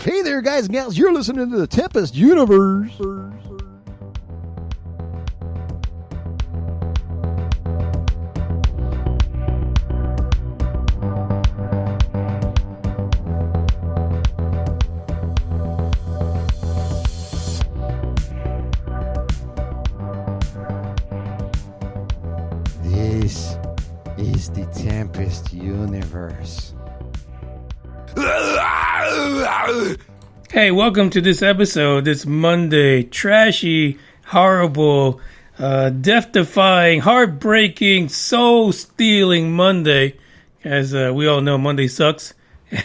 Hey there, guys and gals. You're listening to the Tempest Universe. This is the Tempest Universe. Hey, welcome to this episode, this Monday, trashy, horrible, death-defying, heartbreaking, soul-stealing Monday. As we all know, Monday sucks,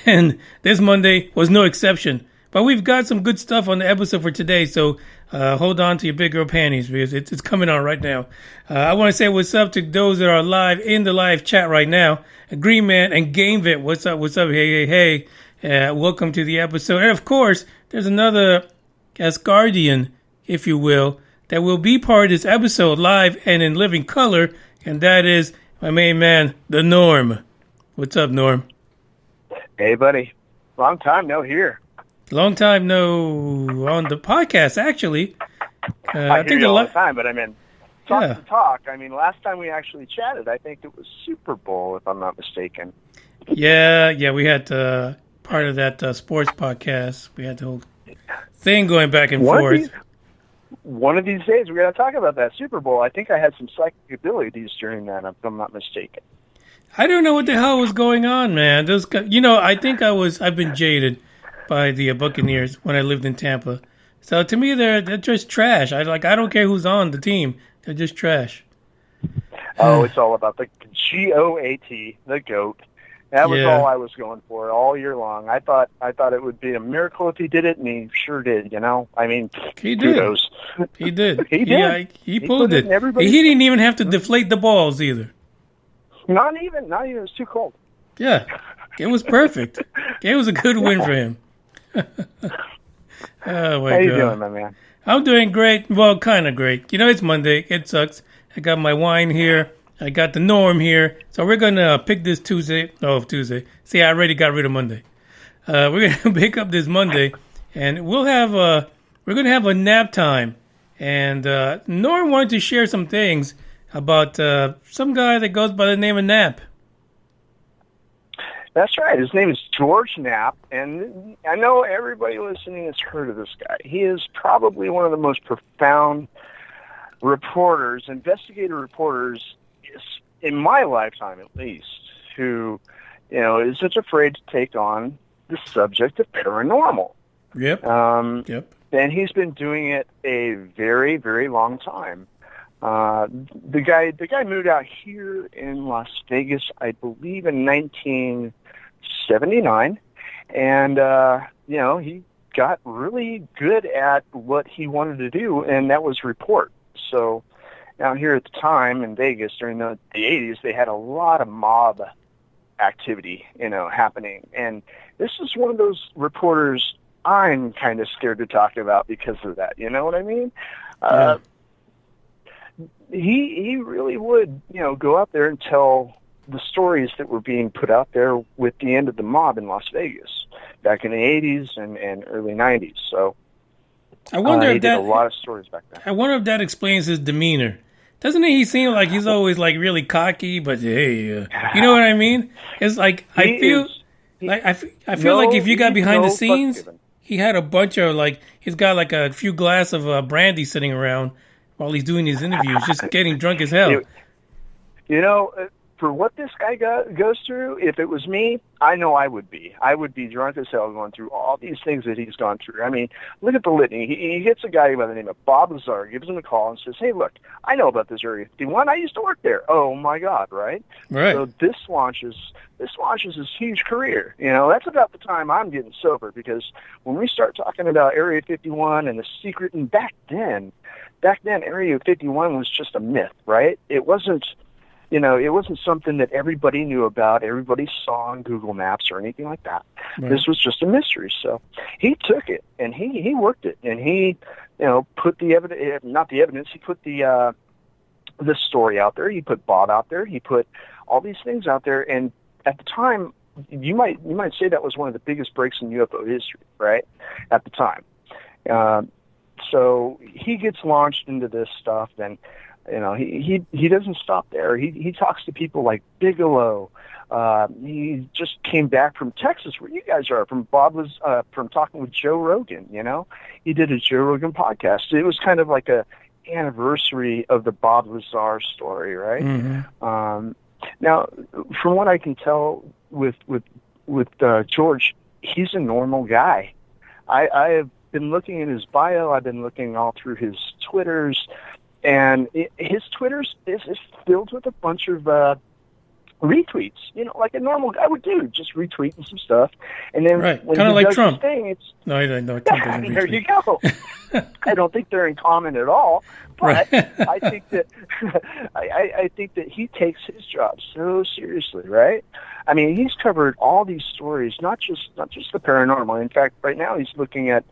and this Monday was no exception. But we've got some good stuff on the episode for today, so hold on to your big girl panties, because it's coming on right now. I want to say what's up to those that are live in the live chat right now. Green Man and GameVit, what's up, hey. Welcome to the episode. And of course, there's another Asgardian, if you will, that will be part of this episode live and in living color, and that is my main man, the Norm. What's up, Norm? Hey, buddy. Long time no hear. Long time no on the podcast, actually. I hear you all the time, but I mean, talk. I mean, last time we actually chatted, I think it was Super Bowl, if I'm not mistaken. Yeah, we had part of that sports podcast. We had the whole thing going back and forth. One of these days, we're going to talk about that Super Bowl. I think I had some psychic abilities during that, if I'm not mistaken. I don't know what the hell was going on, man. Those, I think I've been jaded by the Buccaneers when I lived in Tampa. So to me, they're just trash. I don't care who's on the team. They're just trash. Oh, it's all about the GOAT, the GOAT. That was all I was going for all year long. I thought it would be a miracle if he did it, and he sure did. I mean, he did. Kudos. He did. He did. He pulled it. He didn't even have to deflate the balls either. Not even. It was too cold. Yeah, it was perfect. It was a good win for him. Oh my God. How you doing, my man? I'm doing great. Well, kind of great. It's Monday. It sucks. I got my wine here. I got the Norm here. So we're going to pick this Tuesday. See, I already got rid of Monday. We're going to pick up this Monday, and we're going to have a nap time. And Norm wanted to share some things about some guy that goes by the name of Knapp. That's right. His name is George Knapp, and I know everybody listening has heard of this guy. He is probably one of the most profound reporters, investigative reporters, in my lifetime at least, who, isn't afraid to take on the subject of paranormal. Yep. And he's been doing it a very, very long time. The guy moved out here in Las Vegas, I believe, in 1979, and he got really good at what he wanted to do, and that was report. So down here at the time in Vegas during the 80s, they had a lot of mob activity, happening, and this is one of those reporters I'm kind of scared to talk about because of that. You know what I mean? Yeah. He really would, go out there and tell the stories that were being put out there with the end of the mob in Las Vegas back in the 80s and early 90s. So I wonder if he did a lot of stories back then. I wonder if that explains his demeanor. Doesn't he seem like he's always like really cocky? But hey, you know what I mean? It's like I feel like if you got behind the scenes, he had a bunch of he's got like a few glasses of brandy sitting around while he's doing his interviews, just getting drunk as hell. For what this guy goes through, if it was me, I know I would be. I would be drunk as hell going through all these things that he's gone through. I mean, look at the litany. He gets a guy by the name of Bob Lazar, gives him a call and says, hey, look, I know about this Area 51. I used to work there. Oh, my God, right? Right. So this launches his huge career. That's about the time I'm getting sober, because when we start talking about Area 51 and the secret, and back then, Area 51 was just a myth, right? It wasn't something that everybody knew about, everybody saw on Google Maps or anything like that. Right. This was just a mystery. So he took it and he worked it, and he, put the evidence, he put the story out there. He put Bob out there. He put all these things out there. And at the time, you might say that was one of the biggest breaks in UFO history, right, at the time. So he gets launched into this stuff, and he doesn't stop there. He talks to people like Bigelow. He just came back from Texas, where you guys are. From talking with Joe Rogan. He did a Joe Rogan podcast. It was kind of like a anniversary of the Bob Lazar story, right? Mm-hmm. Now, from what I can tell with George, he's a normal guy. I have been looking at his bio. I've been looking all through his Twitters, and his Twitters is filled with a bunch of retweets. Like a normal guy would do, just retweeting some stuff, and then when kind of like does Trump. His thing, it's No, Trump doesn't retweet. There you go. I don't think they're in common at all, but I think that I think that he takes his job so seriously, right? I mean, he's covered all these stories, not just the paranormal. In fact, right now he's looking at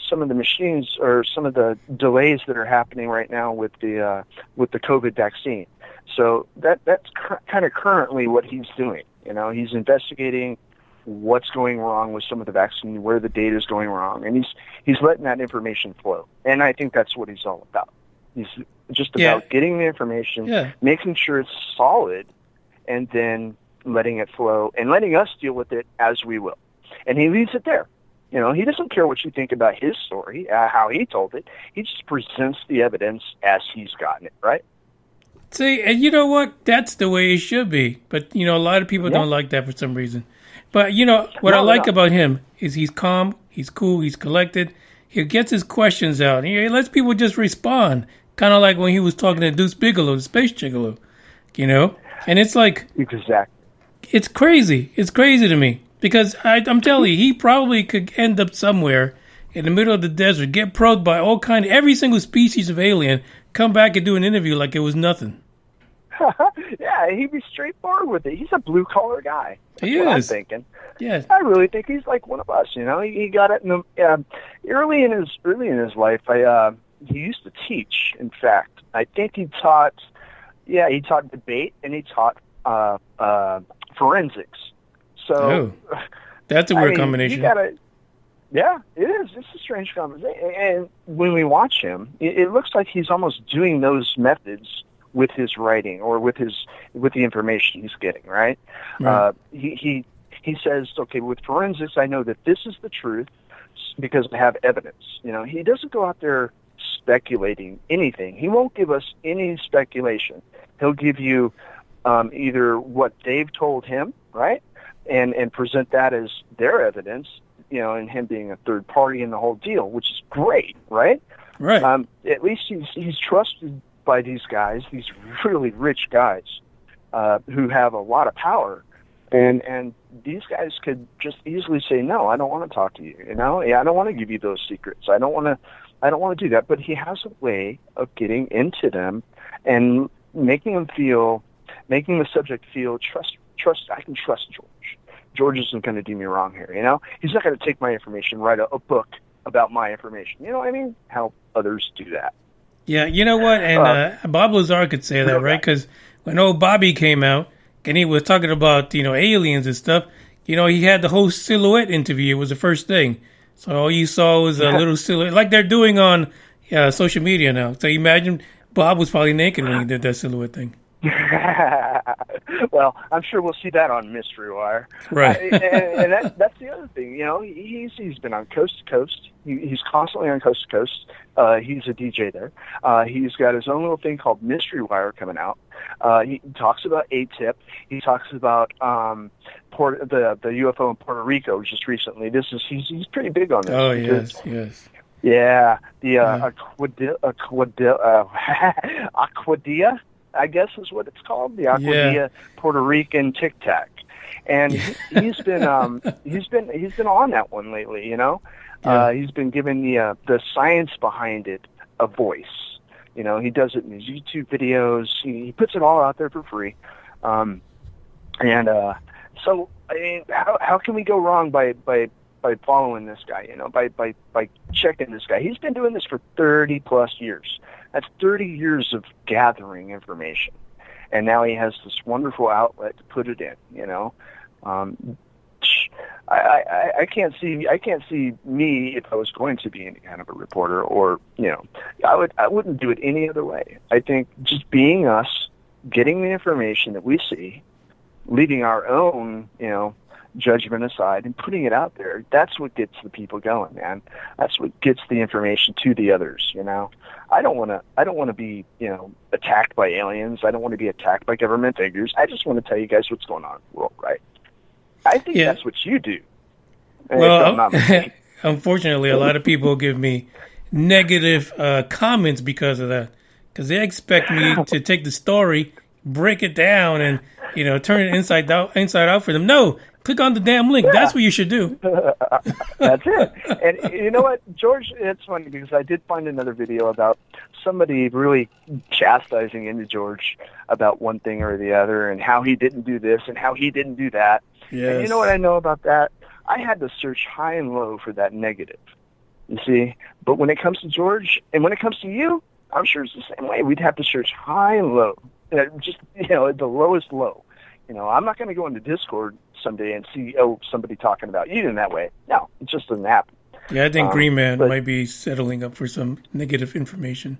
some of the machines or some of the delays that are happening right now with the COVID vaccine. So that's kind of currently what he's doing. He's investigating what's going wrong with some of the vaccine, where the data is going wrong, and he's letting that information flow. And I think that's what he's all about. He's just about getting the information, making sure it's solid, and then letting it flow and letting us deal with it as we will. And he leaves it there. He doesn't care what you think about his story, how he told it. He just presents the evidence as he's gotten it, right? See, and you know what? That's the way it should be. But, a lot of people don't like that for some reason. But, what I like about him is he's calm, he's cool, he's collected. He gets his questions out. He lets people just respond. Kind of like when he was talking to Deuce Bigelow, the Space Gigolo, And it's like... Exactly. It's crazy. It's crazy to me. Because I'm telling you, he probably could end up somewhere in the middle of the desert, get probed by every single species of alien, come back and do an interview like it was nothing. Yeah, he'd be straightforward with it. He's a blue-collar guy. That's what I'm thinking. Yes. I really think he's like one of us, He got it in the, early in his life. He used to teach, in fact. I think he taught debate, and he taught forensics. So that's a weird combination. Yeah, it is. It's a strange combination. And when we watch him, it looks like he's almost doing those methods with his writing or with the information he's getting. Right? He says, okay, with forensics, I know that this is the truth because I have evidence. He doesn't go out there speculating anything. He won't give us any speculation. He'll give you either what they've told him, right, and present that as their evidence, and him being a third party in the whole deal, which is great, right? Right. At least he's trusted by these guys, these really rich guys who have a lot of power, and these guys could just easily say, no, I don't want to talk to you. I don't want to give you those secrets. I don't want to do that. But he has a way of getting into them and making the subject feel trust. I can trust George. George isn't going to do me wrong here. He's not going to take my information, write a book about my information. You know what I mean? How others do that. Yeah, you know what? And Bob Lazar could say that, right? Because when old Bobby came out and he was talking about, aliens and stuff, he had the whole silhouette interview. It was the first thing. So all you saw was a little silhouette, like they're doing on social media now. So you imagine Bob was probably naked when he did that silhouette thing. Well, I'm sure we'll see that on Mystery Wire. Right. And that's the other thing. He's been on coast to coast. He's constantly on coast to coast. He's a DJ there. He's got his own little thing called Mystery Wire coming out. He talks about ATIP. He talks about the UFO in Puerto Rico just recently. He's pretty big on this. Oh, yes. Yeah, the Aquadia, I guess is what it's called, the Aquadia Puerto Rican Tic Tac, and he's been on that one lately. He's been giving the science behind it a voice. He does it in his YouTube videos. He puts it all out there for free, so I mean, how can we go wrong by following this guy? By checking this guy. He's been doing this for 30 plus years. That's 30 years of gathering information. And now he has this wonderful outlet to put it in, I can't see me if I was going to be any kind of a reporter, or I wouldn't do it any other way. I think just being us, getting the information that we see, leaving our own judgment aside and putting it out there, that's what gets the people going, man. That's what gets the information to the others. I don't want to be attacked by aliens. I don't want to be attacked by government figures. I just want to tell you guys what's going on in the world, right? I think that's what you do. Well, unfortunately, a lot of people give me negative comments because of that, because they expect me to take the story, break it down, and turn it inside out for them. No, click on the damn link. That's what you should do. That's it. And you know what, George? It's funny because I did find another video about somebody really chastising into George about one thing or the other, and how he didn't do this and how he didn't do that. Yes. And you know what I know about that? I had to search high and low for that negative. You see? But when it comes to George, and when it comes to you, I'm sure it's the same way. We'd have to search high and low. Just, at the lowest low. I'm not going to go into Discord someday and see, somebody talking about you in that way. No, it just doesn't happen. Yeah, I think Green Man might be settling up for some negative information.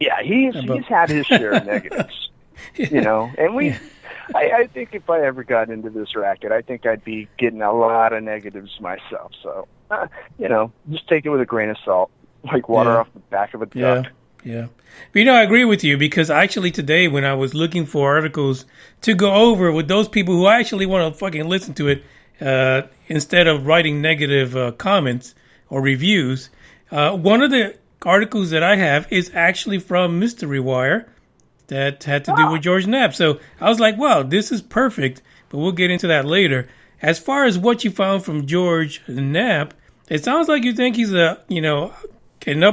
Yeah, he's had his share of negatives. And we... I think if I ever got into this racket, I think I'd be getting a lot of negatives myself. So, just take it with a grain of salt, like water off the back of a duck. Yeah. But, I agree with you, because actually today when I was looking for articles to go over with those people who actually want to fucking listen to it, instead of writing negative comments or reviews, one of the articles that I have is actually from Mystery Wire, that had to do with George Knapp. So I was like, wow, this is perfect, but we'll get into that later. As far as what you found from George Knapp, it sounds like you think he's what can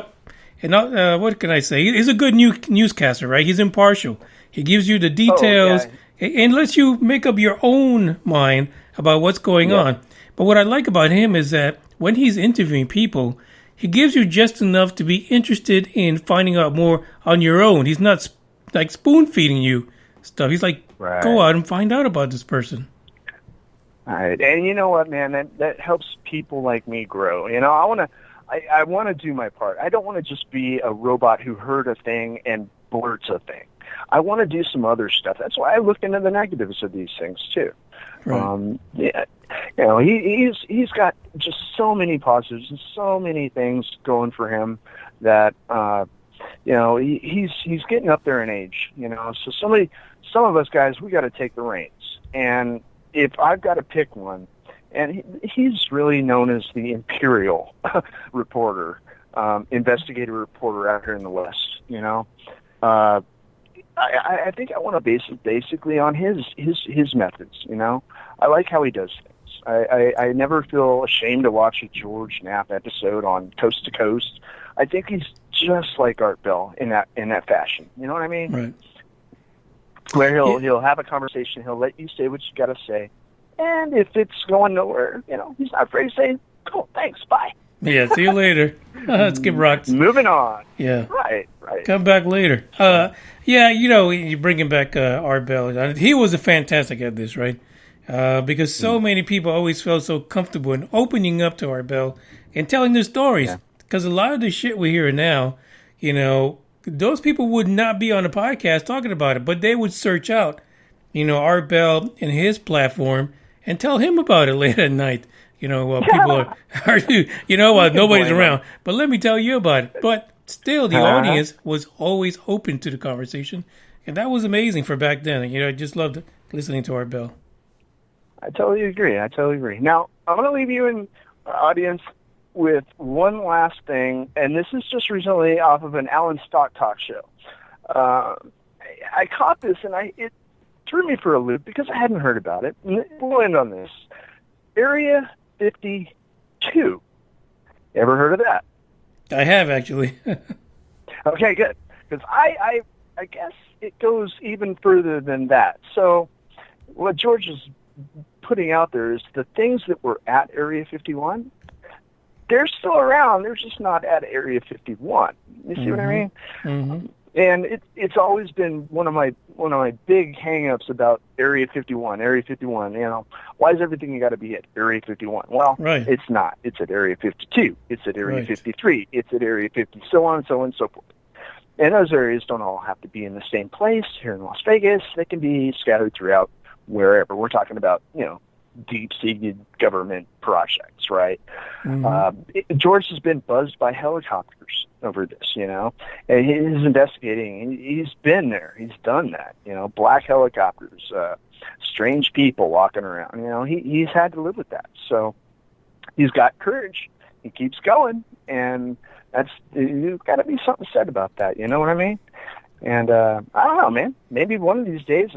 I say? He's a good newscaster, right? He's impartial. He gives you the details and lets you make up your own mind about what's going on. But what I like about him is that when he's interviewing people, he gives you just enough to be interested in finding out more on your own. He's not like spoon-feeding you stuff. He's like, go out and find out about this person. All right. And you know what, man? That helps people like me grow. I want to do my part. I don't want to just be a robot who heard a thing and blurts a thing. I want to do some other stuff. That's why I look into the negatives of these things, too. Right. He's got just so many positives and so many things going for him that... he's getting up there in age, so some of us guys, we got to take the reins. And if I've got to pick one, and he's really known as the Imperial reporter, investigative reporter out here in the West, I think I want to base it basically on his methods, I like how he does things. I never feel ashamed to watch a George Knapp episode on Coast to Coast. I think he's just like Art Bell in that fashion. You know what I mean? Right. Where he'll have a conversation, he'll let you say what you got to say, and if it's going nowhere, he's not afraid to say, "Cool, thanks, bye." Yeah, see you later. Let's get rocked. Moving on. Yeah. Right. Come back later. You're bringing back Art Bell. He was a fantastic at this, right? Because so many people always felt so comfortable in opening up to Art Bell and telling their stories. Because a lot of the shit we hear now, those people would not be on the podcast talking about it, but they would search out, Art Bell and his platform and tell him about it late at night. While people are, nobody's around. But let me tell you about it. But still, the audience was always open to the conversation. And that was amazing for back then. I just loved listening to Art Bell. I totally agree. Now, I'm going to leave you in audience with one last thing, and this is just recently off of an Alan Stock talk show. I caught this, and it threw me for a loop because I hadn't heard about it. And we'll end on this. Area 52. Ever heard of that? I have, actually. Okay, good. Because I guess it goes even further than that. So what George is putting out there is the things that were at Area 51, they're still around. They're just not at Area 51. You see what I mean? Mm-hmm. And it's always been one of one of my big hang-ups about Area 51. Area 51, why is everything got to be at Area 51? Well, right. It's not. It's at Area 52. It's at Area Right. 53. It's at Area 50, so on and so forth. And those areas don't all have to be in the same place here in Las Vegas. They can be scattered throughout wherever. We're talking about, deep-seated government projects, right? Mm-hmm. George has been buzzed by helicopters over this, and he's investigating. He's been there. He's done that, black helicopters, strange people walking around. He's had to live with that. So he's got courage. He keeps going, and you've got to be something said about that. You know what I mean? And I don't know, man. Maybe one of these days,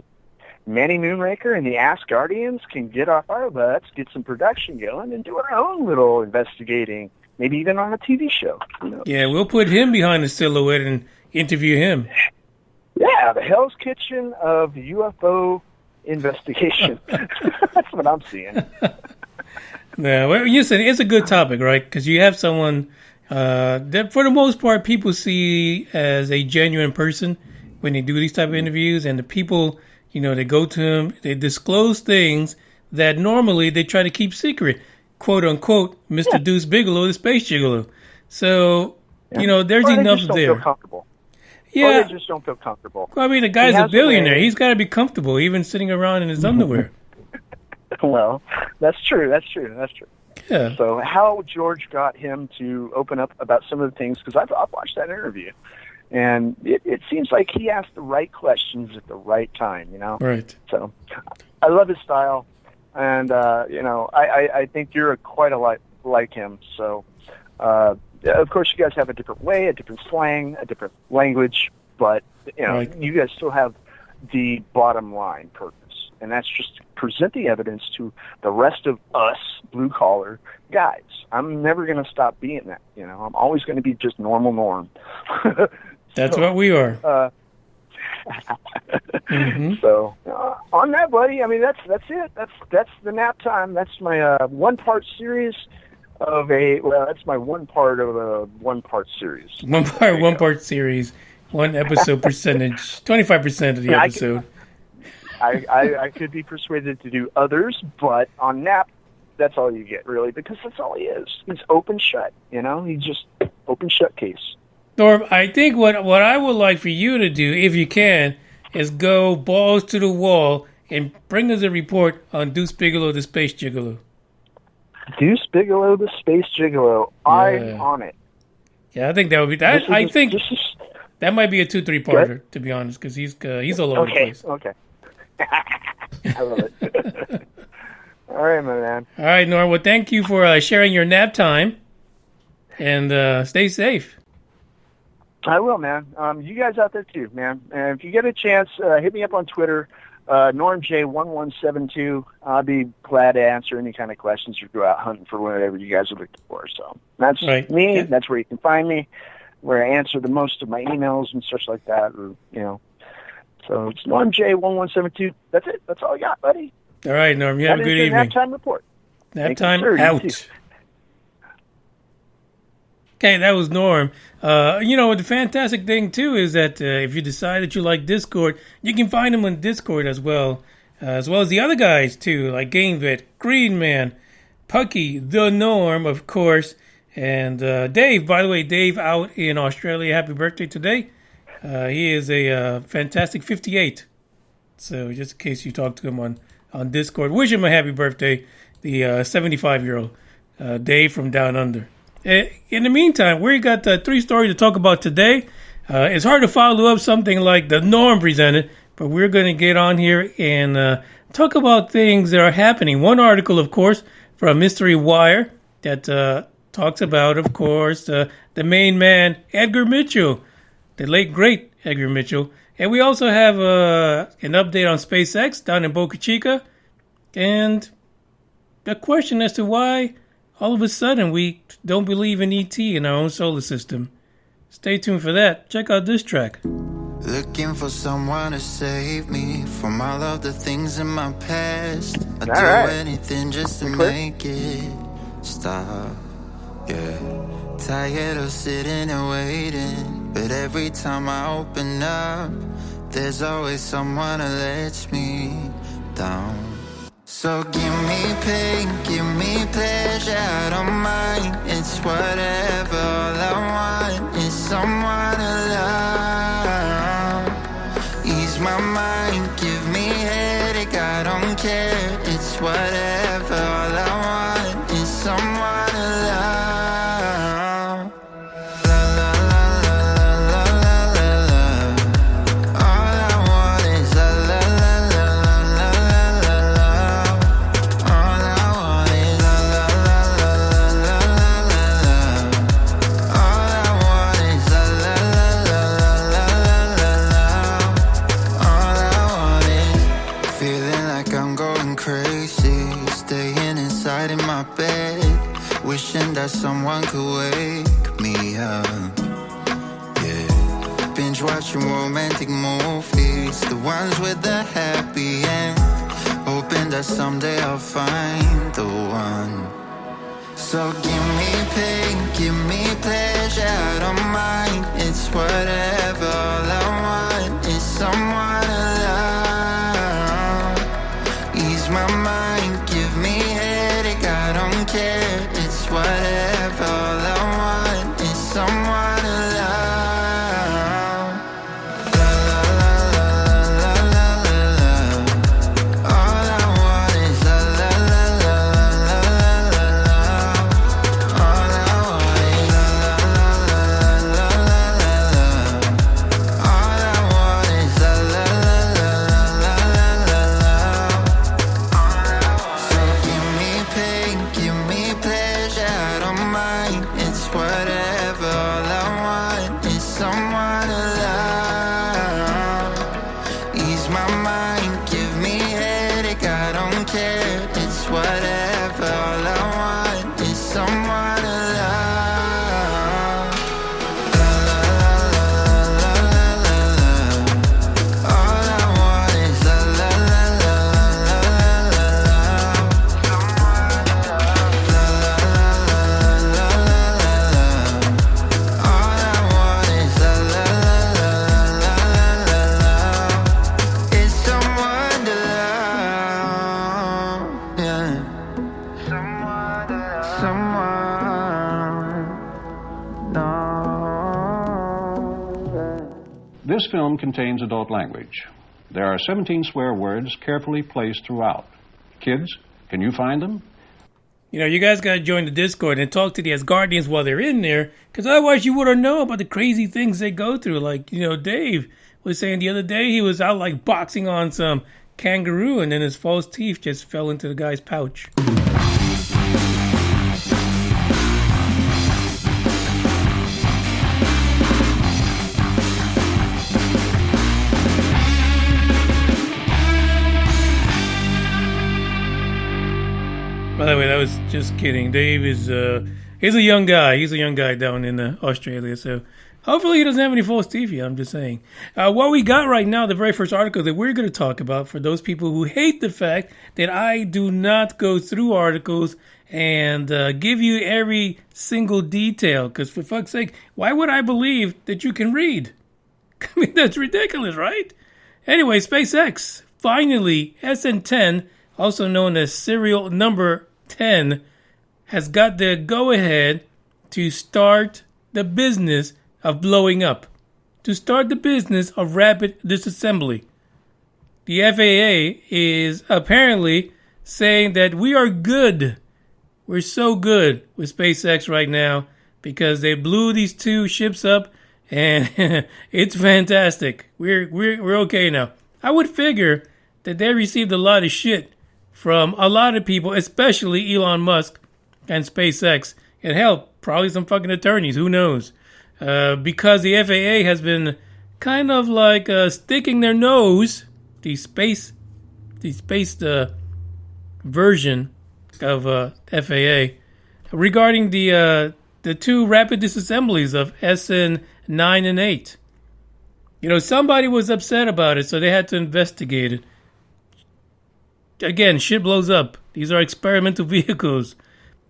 Manny Moonraker and the Asgardians can get off our butts, get some production going, and do our own little investigating, maybe even on a TV show. Yeah, we'll put him behind the silhouette and interview him. Yeah, the Hell's Kitchen of UFO investigation. That's what I'm seeing. Yeah, well, listen, it's a good topic, right? Because you have someone that, for the most part, people see as a genuine person when they do these type of interviews, and the people, they go to him, they disclose things that normally they try to keep secret, quote unquote, Mr. Deuce Bigelow, the space gigolo. So, there's or enough they just don't there. Feel comfortable. Yeah, or they just don't feel comfortable. Well, I mean, the guy's a billionaire. He's got to be comfortable, even sitting around in his underwear. Well, that's true. Yeah. So how George got him to open up about some of the things, because I've watched that interview, and it seems like he asked the right questions at the right time, Right. So I love his style, and, I think you're quite a lot like him. So, of course, you guys have a different way, a different slang, a different language, but, Right. You guys still have the bottom line purpose, and that's just to present the evidence to the rest of us blue-collar guys. I'm never going to stop being that. I'm always going to be just normal Norm. That's what we are. So on that, buddy, I mean, that's it. That's the Knapp Time. That's my one-part series that's my one part of a one-part series. One part series, one episode percentage, 25% of the episode. I could be persuaded to do others, but on Knapp, that's all you get, really, because that's all he is. He's open shut, He's just open shut case. Norm, I think what I would like for you to do, if you can, is go balls to the wall and bring us a report on Deuce Bigelow, the Space Gigolo. Deuce Bigelow, the Space Gigolo. Yeah. I'm on it. Yeah, I think that would be that. That might be a 2-3 parter, to be honest, because he's all over the place. Okay. I love it. All right, my man. All right, Norm. Well, thank you for sharing your nap time, and stay safe. I will, man. You guys out there too, man. And if you get a chance, hit me up on Twitter, NormJ1172. I'll be glad to answer any kind of questions or go out hunting for whatever you guys are looking for. So that's me. Yeah. That's where you can find me, where I answer the most of my emails and such like that. Or, So it's NormJ1172. That's it. That's all I got, buddy. All right, Norm. You have a good evening. Nap Time report. Nap Time out. Okay, that was Norm. The fantastic thing, too, is that if you decide that you like Discord, you can find him on Discord as well as the other guys, too, like GameVet, Green Man, Pucky, The Norm, of course, and Dave. By the way, Dave out in Australia. Happy birthday today. He is a fantastic 58. So just in case you talk to him on Discord, wish him a happy birthday, the 75-year-old Dave from Down Under. In the meantime, we got 3 stories to talk about today. It's hard to follow up something like the Norm presented, but we're going to get on here and talk about things that are happening. One article, of course, from Mystery Wire that talks about, of course, the main man, Edgar Mitchell, the late, great Edgar Mitchell. And we also have an update on SpaceX down in Boca Chica and a question as to why all of a sudden we don't believe in ET in our own solar system. Stay tuned for that. Check out this track. Looking for someone to save me from all of the things in my past. I'd do anything just to make it stop. Yeah. Tired of sitting and waiting, but every time I open up, there's always someone who lets me down. So give me pain, give me pleasure, I don't mind. It's whatever, all I want is someone to love. Ease my mind, give me headache, I don't care. It's whatever, all I want is someone to love. Wishing that someone could wake me up. Yeah, binge watching romantic movies, the ones with the happy end, hoping that someday I'll find the one. So give me pain, give me pleasure, I don't mind. It's whatever, all I want is someone to love. Ease my mind, give me headache, I don't care. Whatever, all I want is someone to love. La la la la la la la la. All I want is la la la la la la la la. All I want is la la la la la la la la. All I want is la la la la la la la la. So give me pain, give me pleasure, I don't mind. It's whatever, all I want is someone to love. Ease my mind, give me headache, I don't care. It's whatever, all I want is someone to love. La la la la la la la. All I want is la la la la la la la. This film contains adult language. There are 17 swear words carefully placed throughout. Kids, can you find them? You know, you guys got to join the Discord and talk to the Asgardians while they're in there, because otherwise you wouldn't know about the crazy things they go through. Like, you know, Dave was saying the other day he was out like boxing on some kangaroo, and then his false teeth just fell into the guy's pouch. By the way, that was just kidding. Dave is he's a young guy. He's a young guy down in Australia, so hopefully he doesn't have any false teeth yet. I'm just saying. What we got right now, the very first article that we're going to talk about, for those people who hate the fact that I do not go through articles and give you every single detail, because for fuck's sake, why would I believe that you can read? I mean, that's ridiculous, right? Anyway, SpaceX, finally, SN10, also known as serial number 10, has got the go-ahead to start the business of blowing up, to start the business of rapid disassembly. The FAA is apparently saying that we are good. We're so good with SpaceX right now because they blew these two ships up, and it's fantastic. We're okay now. I would figure that they received a lot of shit from a lot of people, especially Elon Musk and SpaceX, and hell, probably some fucking attorneys, who knows? Because the FAA has been kind of like sticking their nose, the space version of FAA, regarding the two rapid disassemblies of SN9 and 8. You know, somebody was upset about it, so they had to investigate it. Again, shit blows up. These are experimental vehicles.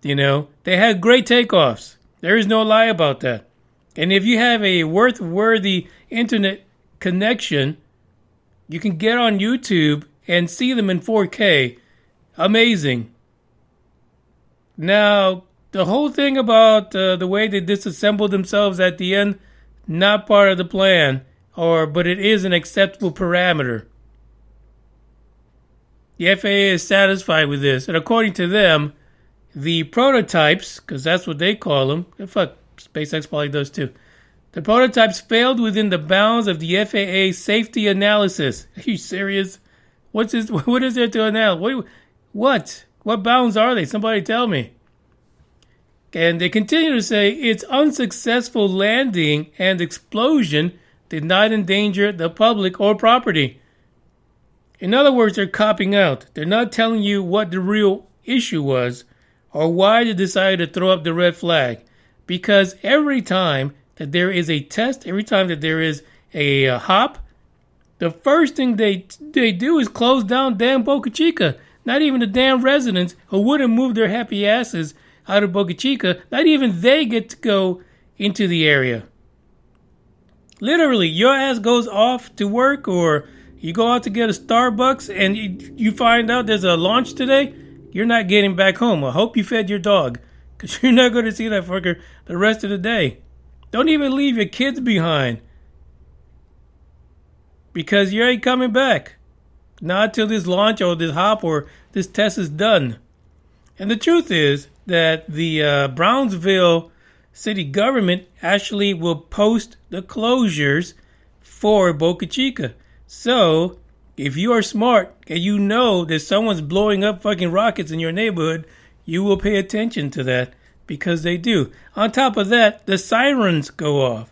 You know, they had great takeoffs. There is no lie about that. And if you have a worthy internet connection, You can get on YouTube and see them in 4K. Amazing. Now, the whole thing about the way they disassembled themselves at the end, not part of the plan, but it is an acceptable parameter. The FAA is satisfied with this, and according to them, the prototypes, because that's what they call them, fuck, SpaceX probably does too. The prototypes failed within the bounds of the FAA safety analysis. Are you serious? What is there to analyze? What? What bounds are they? Somebody tell me. And they continue to say its unsuccessful landing and explosion did not endanger the public or property. In other words, they're copping out. They're not telling you what the real issue was or why they decided to throw up the red flag. Because every time that there is a test, every time that there is a hop, the first thing they do is close down damn Boca Chica. Not even the damn residents who wouldn't move their happy asses out of Boca Chica, not even they get to go into the area. Literally, your ass goes off to work or you go out to get a Starbucks and you find out there's a launch today, you're not getting back home. I hope you fed your dog because you're not going to see that fucker the rest of the day. Don't even leave your kids behind because you ain't coming back. Not till this launch or this hop or this test is done. And the truth is that the Brownsville city government actually will post the closures for Boca Chica. So, if you are smart and you know that someone's blowing up fucking rockets in your neighborhood, you will pay attention to that because they do. On top of that, the sirens go off.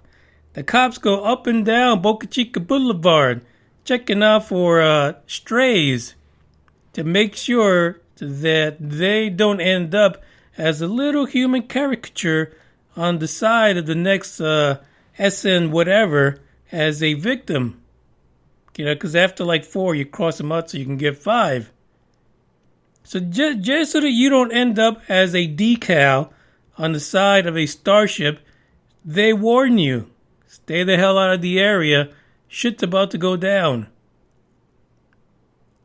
The cops go up and down Boca Chica Boulevard checking out for strays to make sure that they don't end up as a little human caricature on the side of the next SN whatever as a victim. You know, because after like 4, you cross them out so you can get 5. So just so that you don't end up as a decal on the side of a Starship, they warn you. Stay the hell out of the area. Shit's about to go down.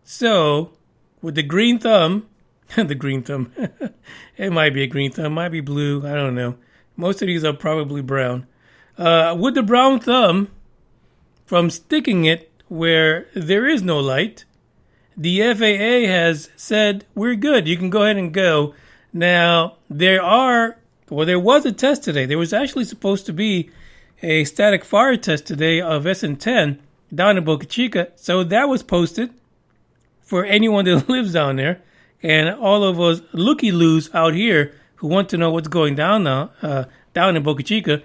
So, with the green thumb, the green thumb, it might be a green thumb, might be blue, I don't know. Most of these are probably brown. With the brown thumb, from sticking it where there is no light, the FAA has said, we're good, you can go ahead and go. Now, there was a test today. There was actually supposed to be a static fire test today of SN10 down in Boca Chica. So that was posted for anyone that lives down there. And all of us looky-loos out here who want to know what's going down now, down in Boca Chica,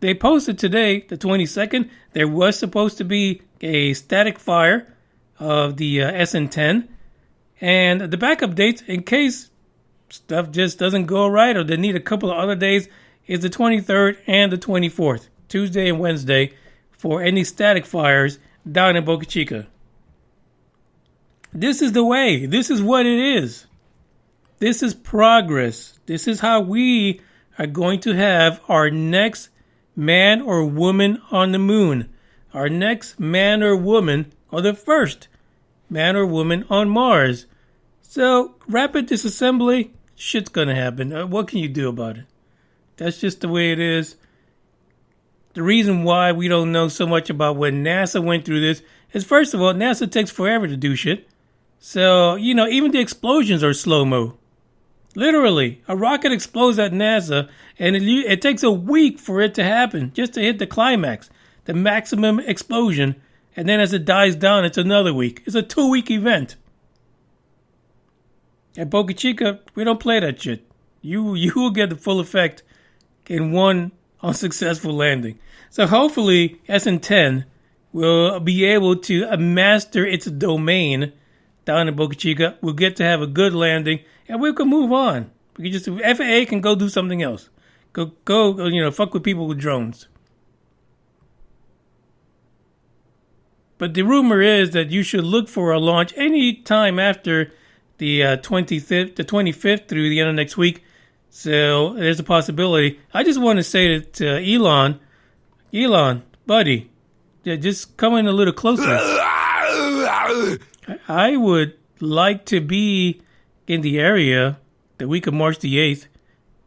they posted today, the 22nd, there was supposed to be a static fire of the SN10. And the backup dates, in case stuff just doesn't go right or they need a couple of other days, is the 23rd and the 24th, Tuesday and Wednesday, for any static fires down in Boca Chica. This is the way. This is what it is. This is progress. This is how we are going to have our next man or woman on the moon. Our next man or woman, or the first man or woman on Mars. So, rapid disassembly, shit's gonna happen. What can you do about it? That's just the way it is. The reason why we don't know so much about when NASA went through this is, first of all, NASA takes forever to do shit. So, even the explosions are slow-mo. Literally, a rocket explodes at NASA, and it takes a week for it to happen, just to hit the climax, the maximum explosion, and then as it dies down, it's another week. It's a 2-week event. At Boca Chica, we don't play that shit. You will get the full effect in one unsuccessful landing. So hopefully, SN10 will be able to master its domain down in Boca Chica. We'll get to have a good landing, and we can move on. We can FAA can go do something else. Go, fuck with people with drones. But the rumor is that you should look for a launch any time after the 25th through the end of next week. So there's a possibility. I just want to say to Elon, buddy, just come in a little closer. I would like to be in the area the week of March the 8th.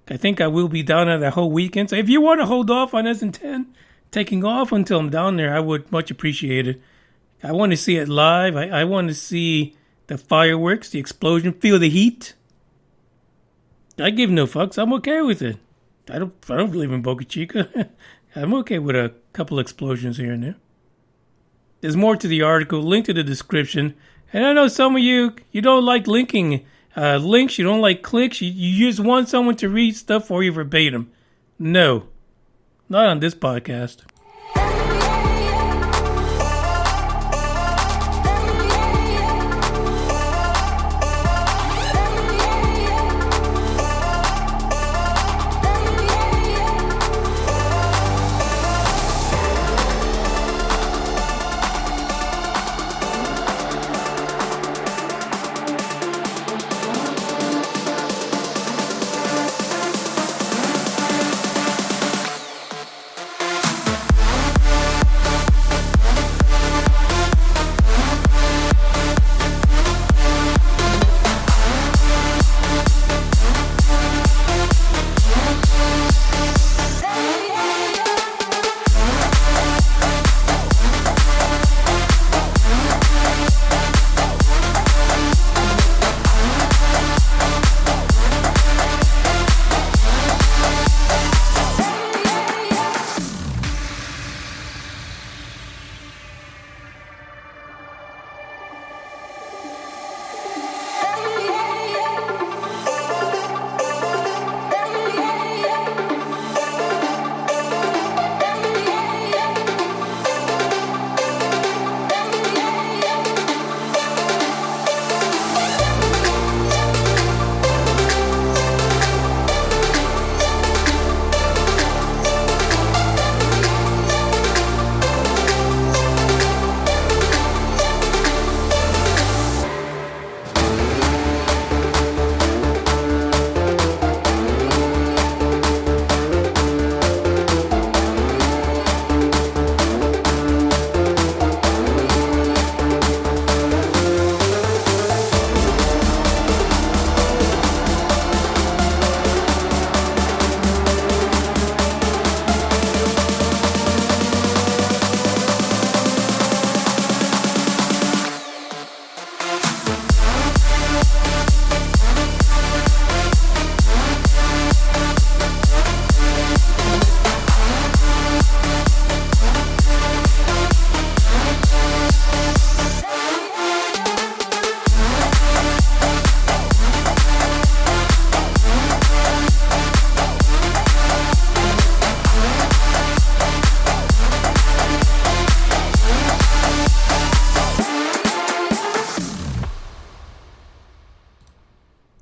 I think I will be down there that whole weekend. So if you want to hold off on S10 taking off until I'm down there, I would much appreciate it. I want to see it live. I want to see the fireworks, the explosion, feel the heat. I give no fucks. I'm okay with it. I don't believe in Boca Chica. I'm okay with a couple explosions here and there. There's more to the article, link to the description. And I know some of you don't like linking links, you don't like clicks, you just want someone to read stuff for you verbatim. No, not on this podcast.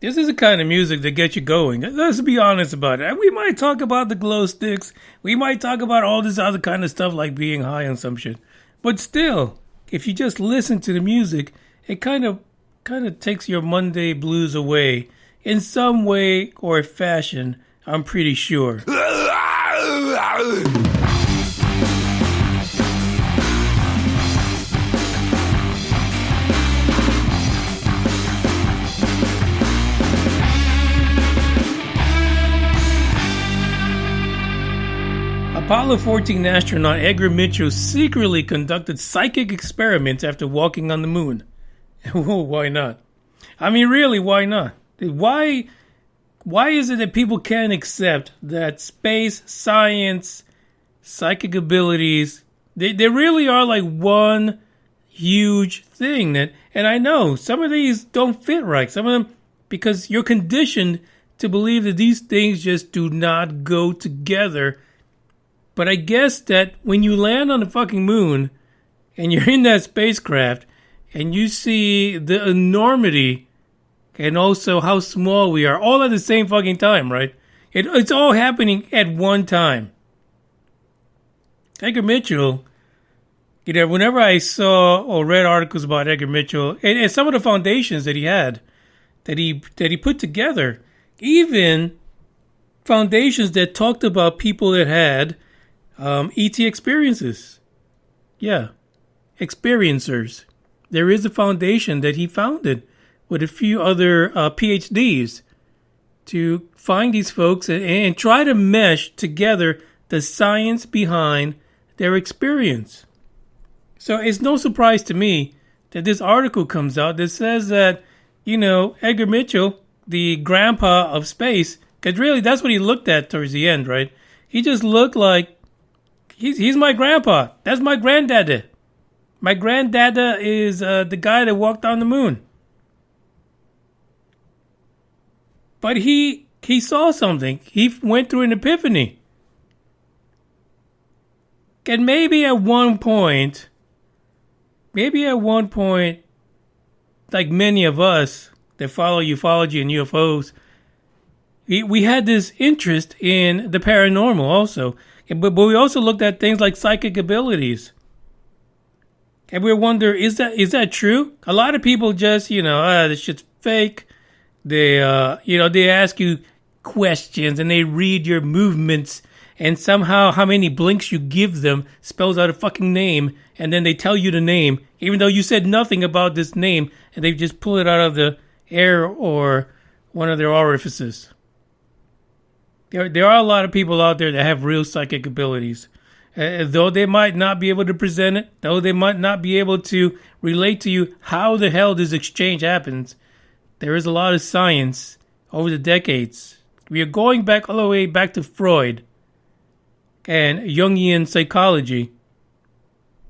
This is the kind of music that gets you going. Let's be honest about it. We might talk about the glow sticks. We might talk about all this other kind of stuff like being high on some shit. But still, if you just listen to the music, it kind of takes your Monday blues away in some way or fashion, I'm pretty sure. Apollo 14 astronaut Edgar Mitchell secretly conducted psychic experiments after walking on the moon. Why not? I mean, really, why not? Why is it that people can't accept that space, science, psychic abilities, they really are like one huge thing that, and I know some of these don't fit right. Some of them, because you're conditioned to believe that these things just do not go together. But I guess that when you land on the fucking moon and you're in that spacecraft and you see the enormity and also how small we are all at the same fucking time, right? It's all happening at one time. Edgar Mitchell, you know, whenever I saw or read articles about Edgar Mitchell and some of the foundations that he had, that he put together, even foundations that talked about people that had ET experiences. Yeah. Experiencers. there is a foundation that he founded with a few other PhDs to find these folks and try to mesh together the science behind their experience. So it's no surprise to me that this article comes out that says that, Edgar Mitchell, the grandpa of space, because really that's what he looked at towards the end, right? He just looked like, he's my grandpa. That's my granddaddy. My granddaddy is the guy that walked on the moon. But he saw something. He went through an epiphany. And maybe at one point, like many of us that follow ufology and UFOs, we had this interest in the paranormal also. But we also looked at things like psychic abilities. And we wonder, is that true? A lot of people just, this shit's fake. They, they ask you questions and they read your movements, and somehow how many blinks you give them spells out a fucking name, and then they tell you the name, even though you said nothing about this name, and they just pull it out of the air or one of their orifices. There are a lot of people out there that have real psychic abilities. Though they might not be able to present it, though they might not be able to relate to you how the hell this exchange happens, there is a lot of science over the decades. We are going back all the way back to Freud and Jungian psychology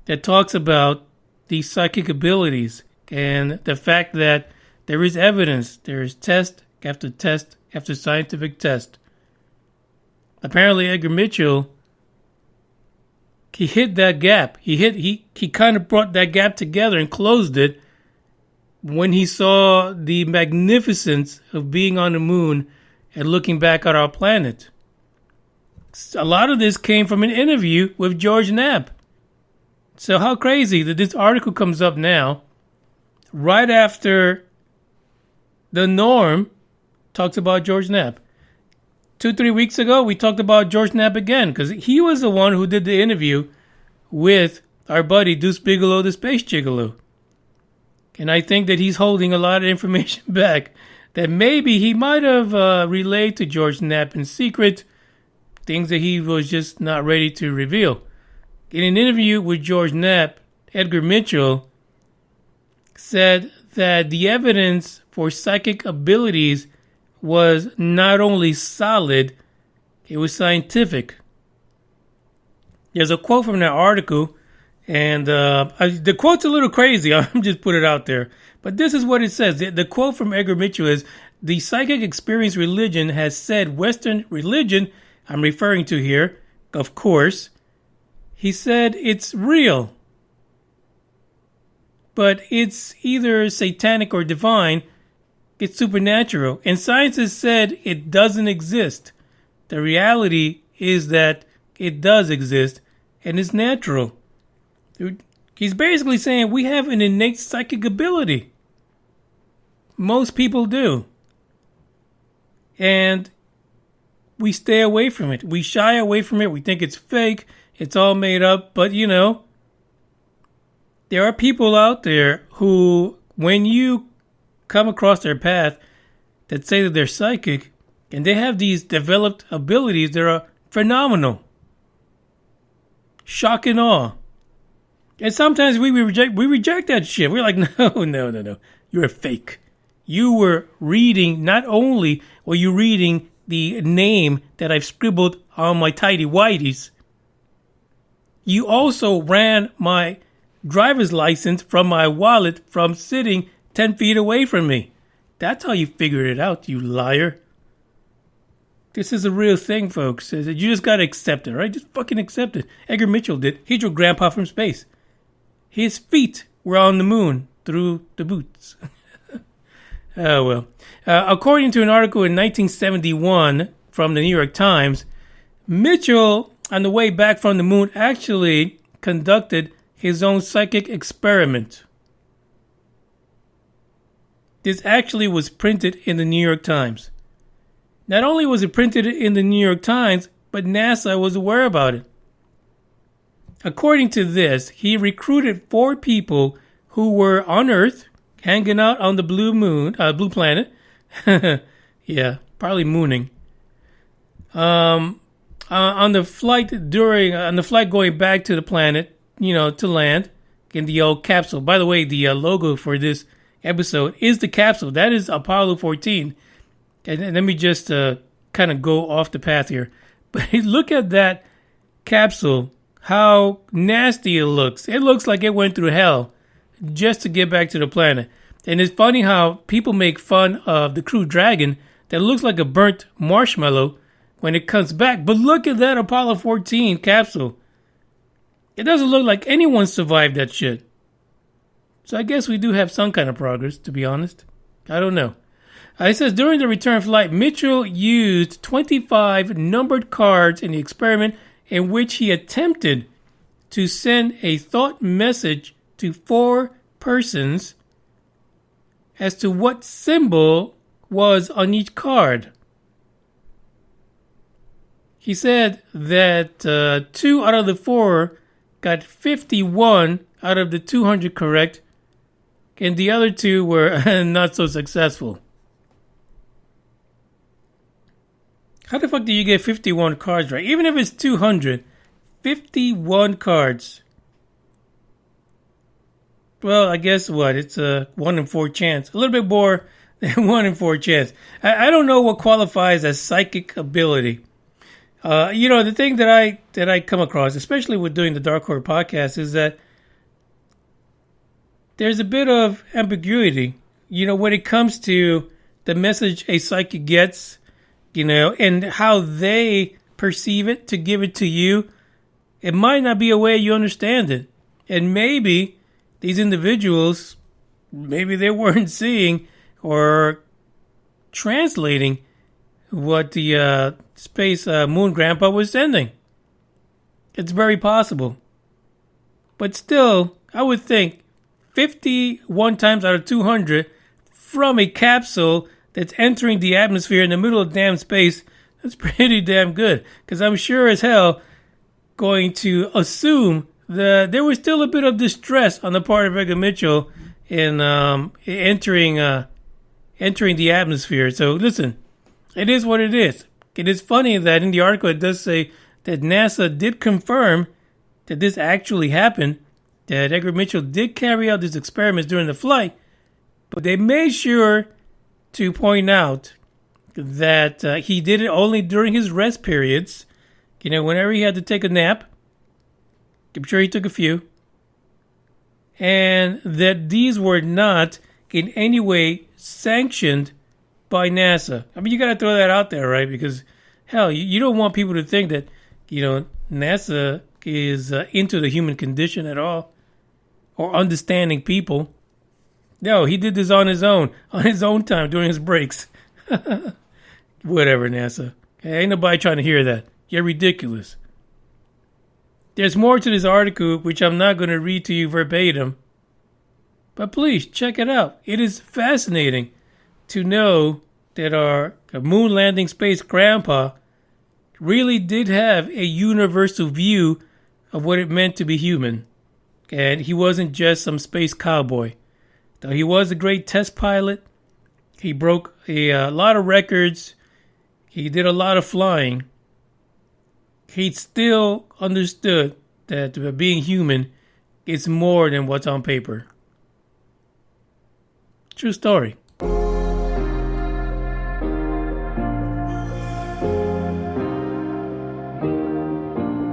that talks about these psychic abilities and the fact that there is evidence, there is test after scientific test. Apparently Edgar Mitchell, he hit that gap. He kind of brought that gap together and closed it when he saw the magnificence of being on the moon and looking back at our planet. A lot of this came from an interview with George Knapp. So how crazy that this article comes up now, right after The Norm talks about George Knapp. 2-3 weeks ago, we talked about George Knapp again, because he was the one who did the interview with our buddy Deuce Bigelow, the Space Gigolo. And I think that he's holding a lot of information back that maybe he might have relayed to George Knapp in secret, things that he was just not ready to reveal. In an interview with George Knapp, Edgar Mitchell said that the evidence for psychic abilities was not only solid, it was scientific. There's a quote from that article, and the quote's a little crazy. I'm just put it out there. But this is what it says. The quote from Edgar Mitchell is, "The psychic experience religion has said Western religion," I'm referring to here, of course, he said it's real. But it's either satanic or divine. It's supernatural. And science has said it doesn't exist. The reality is that it does exist and it's natural. He's basically saying we have an innate psychic ability. Most people do. And we stay away from it. We shy away from it. We think it's fake. It's all made up. But, there are people out there who, when you come across their path, that say that they're psychic, and they have these developed abilities that are phenomenal. Shock and awe. And sometimes we reject that shit. We're like, no. You're a fake. You were reading, not only were you reading the name that I've scribbled on my tidy whities, you also ran my driver's license from my wallet from sitting 10 feet away from me. That's how you figured it out, you liar. This is a real thing, folks. You just got to accept it, right? Just fucking accept it. Edgar Mitchell did. He drew Grandpa from space. His feet were on the moon through the boots. Oh, well. According to an article in 1971 from the New York Times, Mitchell, on the way back from the moon, actually conducted his own psychic experiment. This actually was printed in the New York Times. Not only was it printed in the New York Times, but NASA was aware about it. According to this, he recruited 4 people who were on Earth, hanging out on the blue planet. Yeah, probably mooning. On the flight going back to the planet, to land in the old capsule. By the way, the logo for this episode is the capsule. That is Apollo 14. And let me just kind of go off the path here. But look at that capsule, how nasty it looks. It looks like it went through hell just to get back to the planet. And it's funny how people make fun of the Crew Dragon that looks like a burnt marshmallow when it comes back. But look at that Apollo 14 capsule. It doesn't look like anyone survived that shit. So I guess we do have some kind of progress, to be honest. I don't know. It says, during the return flight, Mitchell used 25 numbered cards in the experiment in which he attempted to send a thought message to 4 persons as to what symbol was on each card. He said that 2 out of the 4 got 51 out of the 200 correct, and the other 2 were not so successful. How the fuck do you get 51 cards right? Even if it's 200, 51 cards. Well, I guess what? It's a 1 in 4 chance. A little bit more than 1 in 4 chance. I don't know what qualifies as psychic ability. The thing that I come across, especially with doing the Dark Horde podcast, is that there's a bit of ambiguity, when it comes to the message a psychic gets, and how they perceive it to give it to you. It might not be a way you understand it. And maybe these individuals, maybe they weren't seeing or translating what the space moon grandpa was sending. It's very possible. But still, I would think 51 times out of 200 from a capsule that's entering the atmosphere in the middle of damn space, that's pretty damn good. Because I'm sure as hell going to assume that there was still a bit of distress on the part of Edgar Mitchell in entering the atmosphere. So listen, it is what it is. It is funny that in the article it does say that NASA did confirm that this actually happened, that Edgar Mitchell did carry out these experiments during the flight, but they made sure to point out that he did it only during his rest periods. Whenever he had to take a nap. I'm sure he took a few. And that these were not in any way sanctioned by NASA. I mean, you got to throw that out there, right? Because, hell, you don't want people to think that, NASA is into the human condition at all. Or understanding people. No, he did this on his own time, during his breaks. Whatever, NASA. Ain't nobody trying to hear that. You're ridiculous. There's more to this article, which I'm not going to read to you verbatim. But please, check it out. It is fascinating to know that our moon landing space grandpa really did have a universal view of what it meant to be human. And he wasn't just some space cowboy. Though he was a great test pilot, he broke a lot of records, he did a lot of flying, he still understood that being human is more than what's on paper. True story.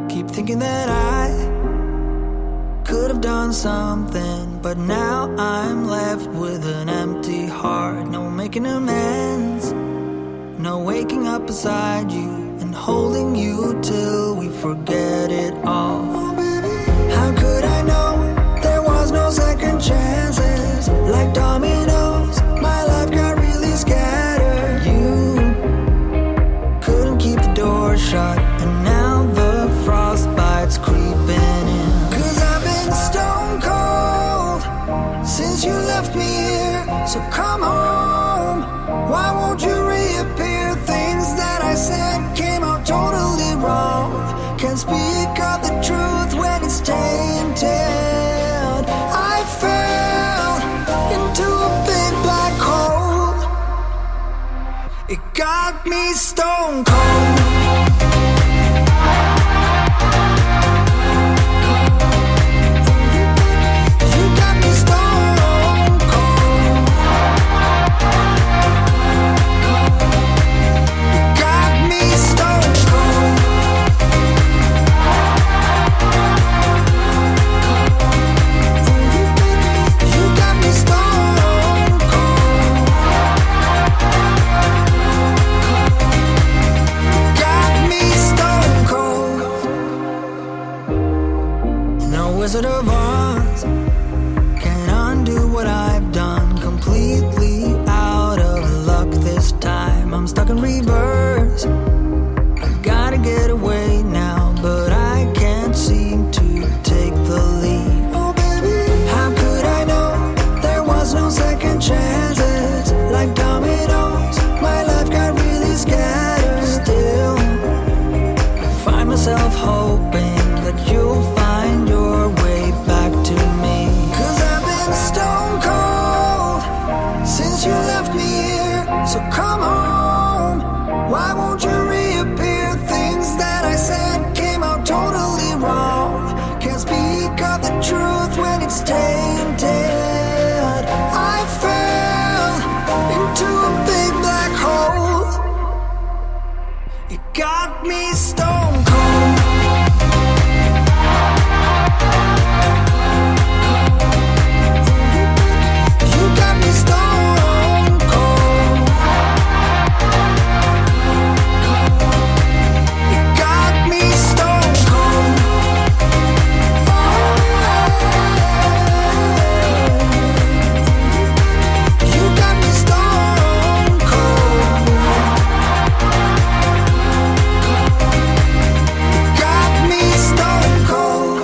Keep thinking that I could have done something, but now I'm left with an empty heart. No making amends, no waking up beside you and holding you till we forget it all. How could I know there was no second chances? Like dominoes, my life got really scattered. You couldn't keep the door shut, and now the frostbite's creeping in. Stone cold since you left me here, so come home. Why won't you reappear? Things that I said came out totally wrong. Can't speak of the truth when it's tainted. I fell got me stone cold. You got me stone cold. You got me stone cold. You got me stone cold. Got me stone cold. No Wizard of Oz can undo what I've done. Completely out of luck this time. I'm stuck in reverse. I gotta get away now, but I can't seem to take the lead. Oh baby, how could I know there was no second chances? Like dominoes, my life got really scattered. Still, I find myself hoping that you'll find your way back to me. 'Cause I've been stone cold since you left me here. So come home, why won't you reappear? Things that I said came out totally wrong. Can't speak of the truth when it's tainted. I fell into a big black hole. It got me stone cold. You got me stone cold. You got me stone cold. You got me stone cold. Got me stone cold.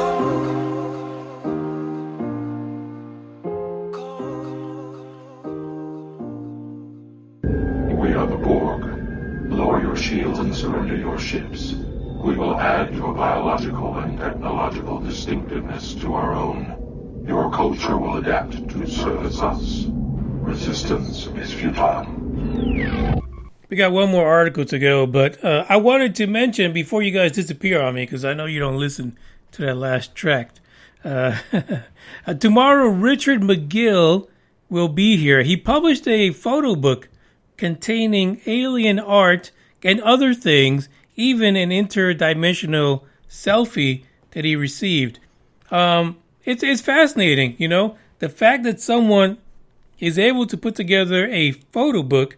We are the Borg. Lower your shields and surrender your ships. We will add your biological and technological distinctiveness to our own. Your culture will adapt to service us. Resistance is futile. We got one more article to go, but I wanted to mention before you guys disappear on me, because I know you don't listen to that last tract. Tomorrow, Richard McGill will be here. He published a photo book containing alien art and other things, even an interdimensional selfie that he received. It's fascinating, you know, the fact that someone is able to put together a photo book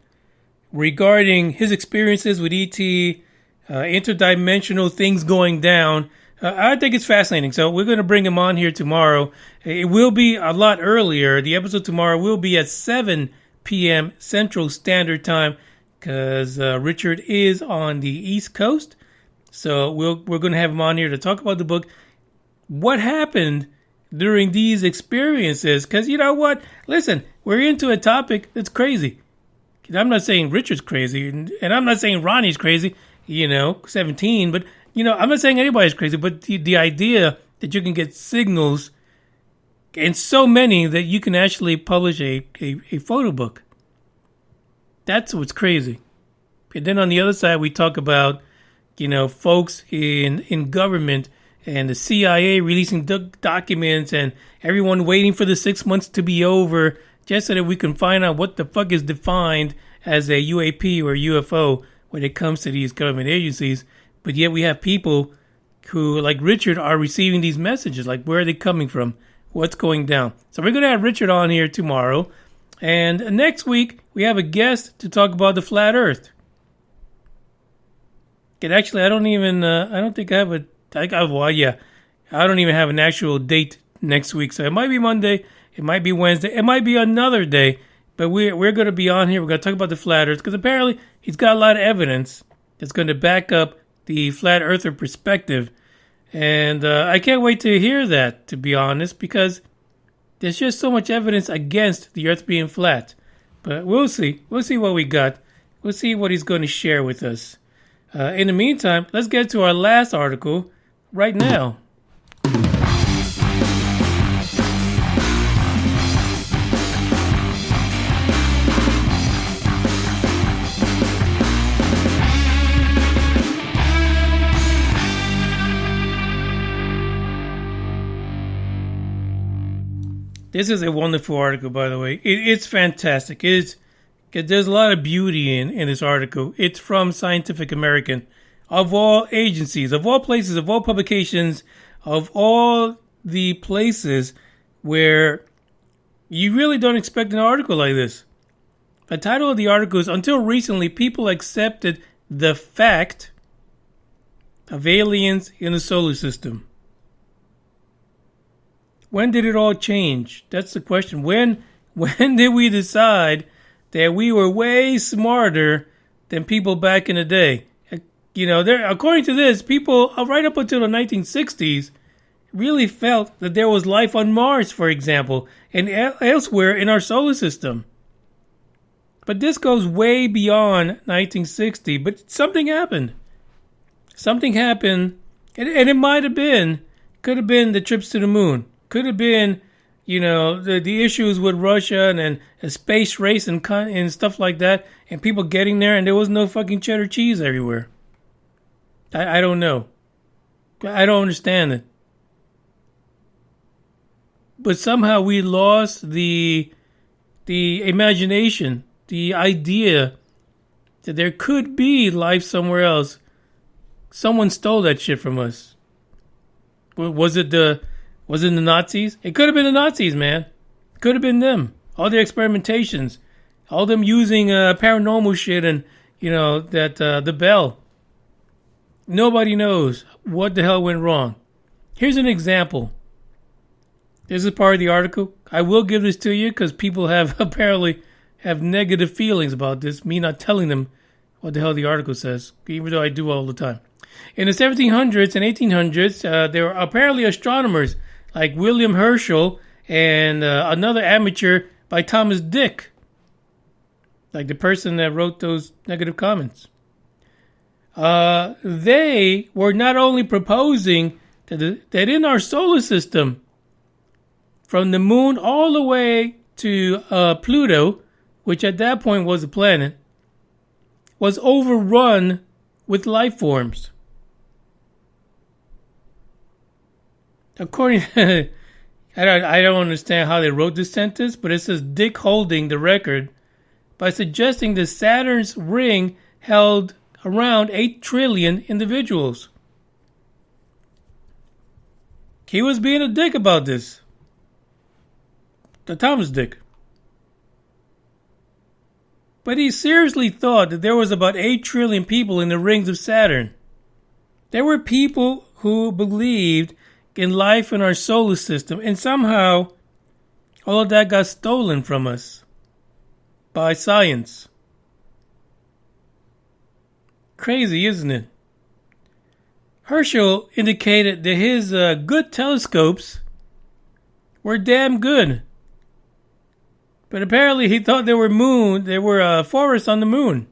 regarding his experiences with ET, interdimensional things going down. I think it's fascinating. So we're going to bring him on here tomorrow. It will be a lot earlier. The episode tomorrow will be at 7 p.m. Central Standard Time because Richard is on the East Coast. So we're going to have him on here to talk about the book. What happened during these experiences? Because you know what? Listen, we're into a topic that's crazy. I'm not saying Richard's crazy, and I'm not saying Ronnie's crazy, 17, but, I'm not saying anybody's crazy, but the idea that you can get signals and so many that you can actually publish a photo book. That's what's crazy. And then on the other side, we talk about, folks in government and the CIA releasing documents and everyone waiting for the 6 months to be over just so that we can find out what the fuck is defined as a UAP or UFO when it comes to these government agencies. But yet we have people who, like Richard, are receiving these messages. Like, where are they coming from? What's going down? So we're going to have Richard on here tomorrow. And next week, we have a guest to talk about the flat earth. And actually, I don't think I have I don't even have an actual date next week. So it might be Monday. It might be Wednesday. It might be another day. But we're going to be on here. We're going to talk about the flat earth because apparently he's got a lot of evidence that's going to back up the flat earther perspective. And I can't wait to hear that, to be honest, because there's just so much evidence against the earth being flat. But we'll see. We'll see what we got. We'll see what he's going to share with us. In the meantime, let's get to our last article right now. This is a wonderful article, by the way. It's fantastic. There's a lot of beauty in this article. It's from Scientific American. Of all agencies, of all places, of all publications, of all the places where you really don't expect an article like this. The title of the article is, Until Recently, People Accepted the Fact of Aliens in the Solar System. When did it all change? That's the question. When did we decide that we were way smarter than people back in the day? You know, according to this, people right up until the 1960s really felt that there was life on Mars, for example, and elsewhere in our solar system. But this goes way beyond 1960. But something happened. Something happened, and it could have been the trips to the moon. Could have been, you know, the issues with Russia and a space race and stuff like that, and people getting there, and there was no fucking cheddar cheese everywhere. I don't know. I don't understand it. But somehow we lost the imagination, the idea that there could be life somewhere else. Someone stole that shit from us. Was it the Nazis? It could have been the Nazis, man. It could have been them. All their experimentations, all them using paranormal shit, and you know that the bell. Nobody knows what the hell went wrong. Here's an example. This is part of the article. I will give this to you because people apparently have negative feelings about this, me not telling them what the hell the article says, even though I do all the time. In the 1700s and 1800s, there were apparently astronomers like William Herschel and another amateur by Thomas Dick, like the person that wrote those negative comments. They were not only proposing that in our solar system, from the moon all the way to Pluto, which at that point was a planet, was overrun with life forms. According to, I don't understand how they wrote this sentence, but it says Dick holding the record by suggesting that Saturn's ring held around 8 trillion individuals. He was being a dick about this. The Thomas Dick. But he seriously thought that there was about 8 trillion people in the rings of Saturn. There were people who believed in life in our solar system, and somehow all of that got stolen from us by science. Crazy, isn't it? Herschel indicated that his good telescopes were damn good. But apparently he thought there were forests on the moon.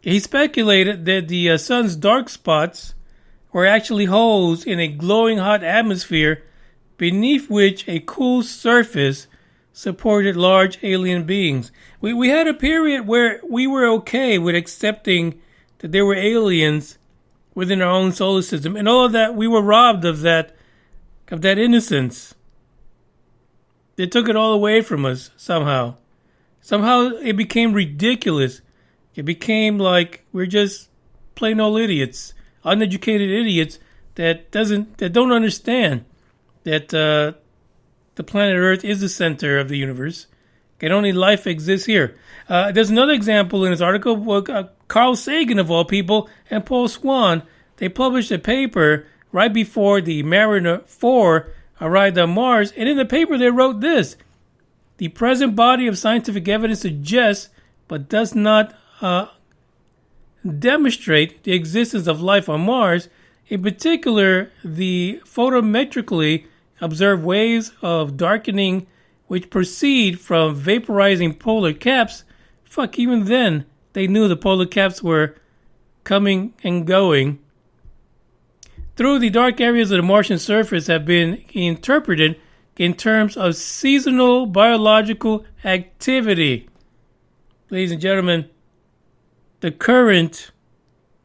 He speculated that the sun's dark spots were actually holes in a glowing hot atmosphere beneath which a cool surface supported large alien beings. We had a period where we were okay with accepting that there were aliens within our own solar system, and all of that, we were robbed of that innocence. They took it all away from us somehow. Somehow it became ridiculous. It became like we're just plain old idiots, uneducated idiots that don't understand that the planet Earth is the center of the universe, and only life exists here. There's another example in this article. Carl Sagan, of all people, and Paul Swan, they published a paper right before the Mariner 4 arrived on Mars, and in the paper they wrote this: the present body of scientific evidence suggests, but does not demonstrate the existence of life on Mars. In particular, the photometrically observed waves of darkening which proceed from vaporizing polar caps. Fuck, even then, they knew the polar caps were coming and going. Through the dark areas of the Martian surface have been interpreted in terms of seasonal biological activity. Ladies and gentlemen, the current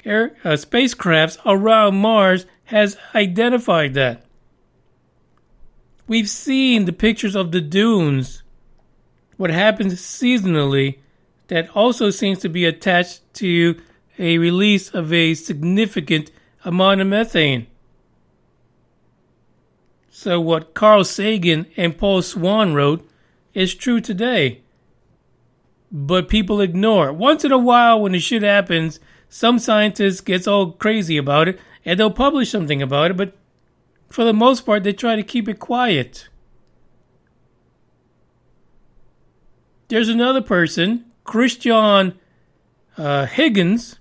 spacecrafts around Mars has identified that. We've seen the pictures of the dunes, what happens seasonally, that also seems to be attached to a release of a significant amount of methane. So what Carl Sagan and Paul Swan wrote is true today. But people ignore it. Once in a while, when the shit happens, some scientist gets all crazy about it, and they'll publish something about it, but for the most part, they try to keep it quiet. There's another person, Christian Huygens.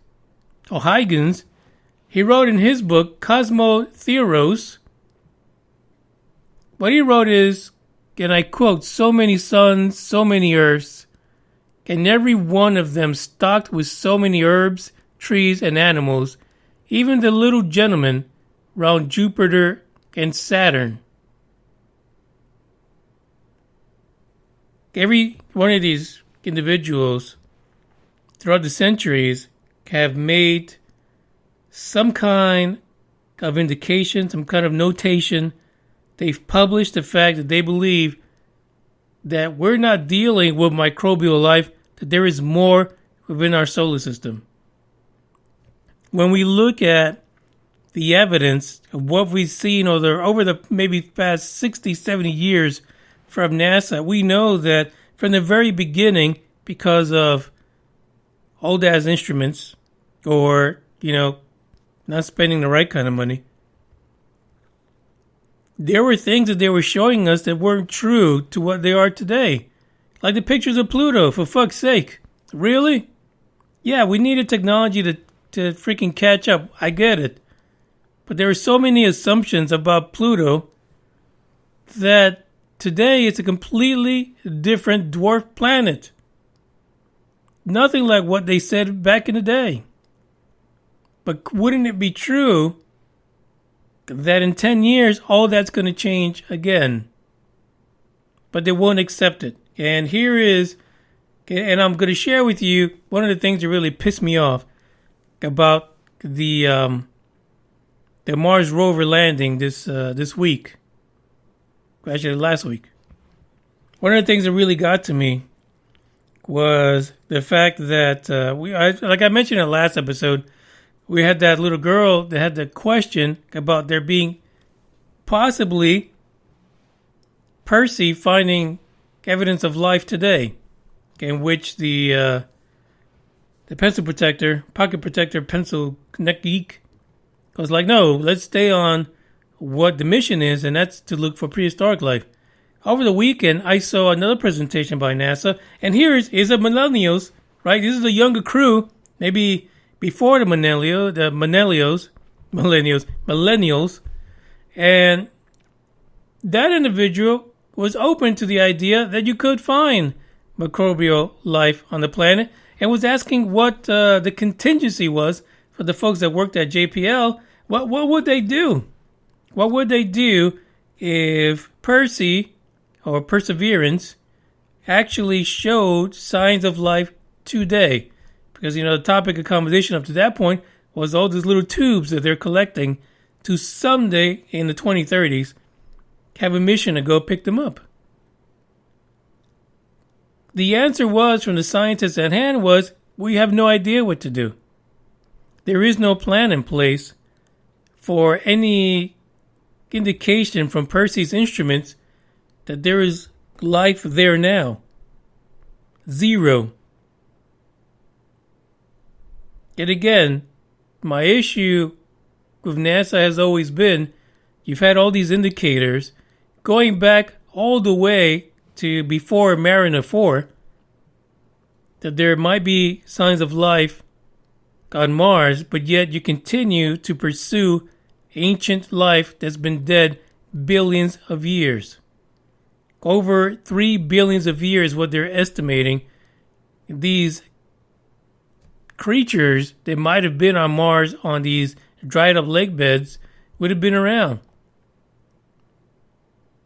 He wrote in his book, Cosmotheoros, what he wrote is, and I quote, "So many suns, so many earths, and every one of them stocked with so many herbs, trees, and animals, even the little gentleman round Jupiter and Saturn." Every one of these individuals throughout the centuries have made some kind of indication, some kind of notation. They've published the fact that they believe that we're not dealing with microbial life, that there is more within our solar system. When we look at the evidence of what we've seen over the maybe past 60, 70 years from NASA, we know that from the very beginning, because of old-ass instruments or, not spending the right kind of money, there were things that they were showing us that weren't true to what they are today. Like the pictures of Pluto, for fuck's sake. Really? Yeah, we needed technology to freaking catch up. I get it. But there are so many assumptions about Pluto that today it's a completely different dwarf planet. Nothing like what they said back in the day. But wouldn't it be true that in 10 years, all that's going to change again? But they won't accept it. And here is, and I'm going to share with you one of the things that really pissed me off about the Mars rover landing this week. Actually, last week. One of the things that really got to me was the fact that like I mentioned in the last episode, we had that little girl that had the question about there being possibly Percy finding evidence of life today, in which the pocket protector pencil neck geek was like, no, let's stay on what the mission is, and that's to look for prehistoric life. Over the weekend, I saw another presentation by NASA, and here is a millennials, right? This is a younger crew, maybe before the millennials, and that individual was open to the idea that you could find microbial life on the planet, and was asking what the contingency was for the folks that worked at JPL. What would they do? What would they do if Percy or Perseverance actually showed signs of life today? Because, the topic of conversation up to that point was all these little tubes that they're collecting to someday in the 2030s have a mission to go pick them up. The answer was from the scientists at hand was, we have no idea what to do. There is no plan in place for any indication from Percy's instruments that there is life there now. Zero. Yet again, my issue with NASA has always been, you've had all these indicators going back all the way to before Mariner 4, that there might be signs of life on Mars, but yet you continue to pursue ancient life that's been dead billions of years. Over 3 billions of years, what they're estimating, these creatures that might have been on Mars on these dried up lake beds would have been around.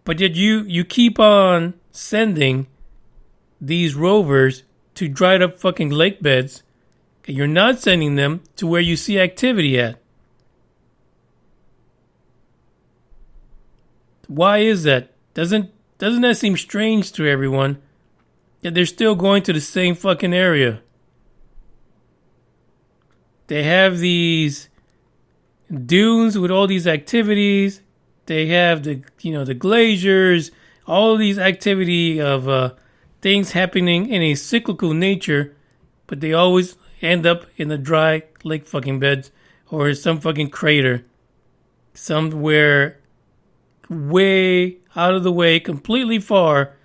But yet you keep on sending these rovers to dried up fucking lake beds, and you're not sending them to where you see activity at. Why is that? Doesn't that seem strange to everyone? That they're still going to the same fucking area. They have these dunes with all these activities. They have the glaciers, all of these activity of things happening in a cyclical nature, but they always end up in the dry lake fucking beds or some fucking crater somewhere way out of the way, completely far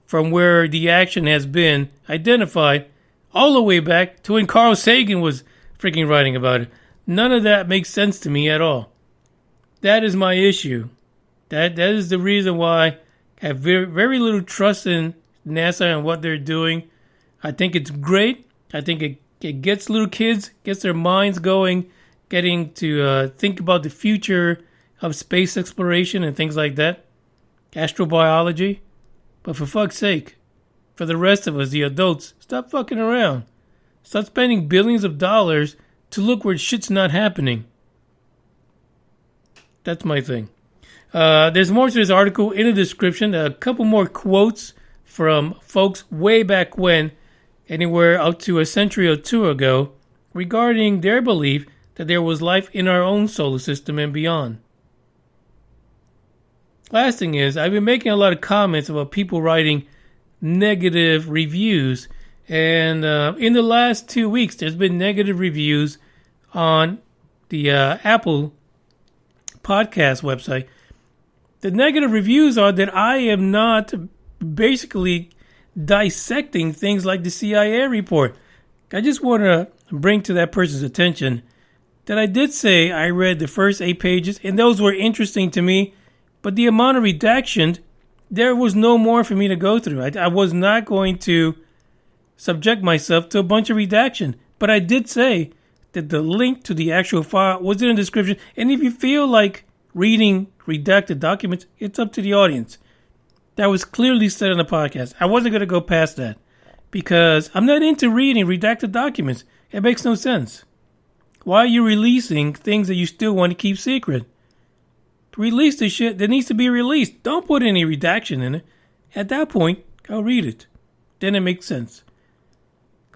from where the action has been identified, all the way back to when Carl Sagan was freaking writing about it. None of that makes sense to me at all. That is my issue. That is the reason why I have very, very little trust in NASA and what they're doing. I think it's great. I think it gets little kids, gets their minds going, getting to think about the future of space exploration and things like that. Astrobiology. But for fuck's sake, for the rest of us, the adults, stop fucking around. Stop spending billions of dollars to look where shit's not happening. That's my thing. There's more to this article in the description. A couple more quotes from folks way back when, anywhere up to a century or two ago, regarding their belief that there was life in our own solar system and beyond. Last thing is, I've been making a lot of comments about people writing negative reviews. And in the last 2 weeks, there's been negative reviews on the Apple podcast website. The negative reviews are that I am not basically dissecting things like the CIA report. I just want to bring to that person's attention that I did say I read the first 8 pages, and those were interesting to me. But the amount of redaction, there was no more for me to go through. I was not going to subject myself to a bunch of redaction. But I did say that the link to the actual file was in the description. And if you feel like reading redacted documents, it's up to the audience. That was clearly said on the podcast. I wasn't going to go past that because I'm not into reading redacted documents. It makes no sense. Why are you releasing things that you still want to keep secret? Release the shit that needs to be released. Don't put any redaction in it. At that point, I'll read it. Then it makes sense.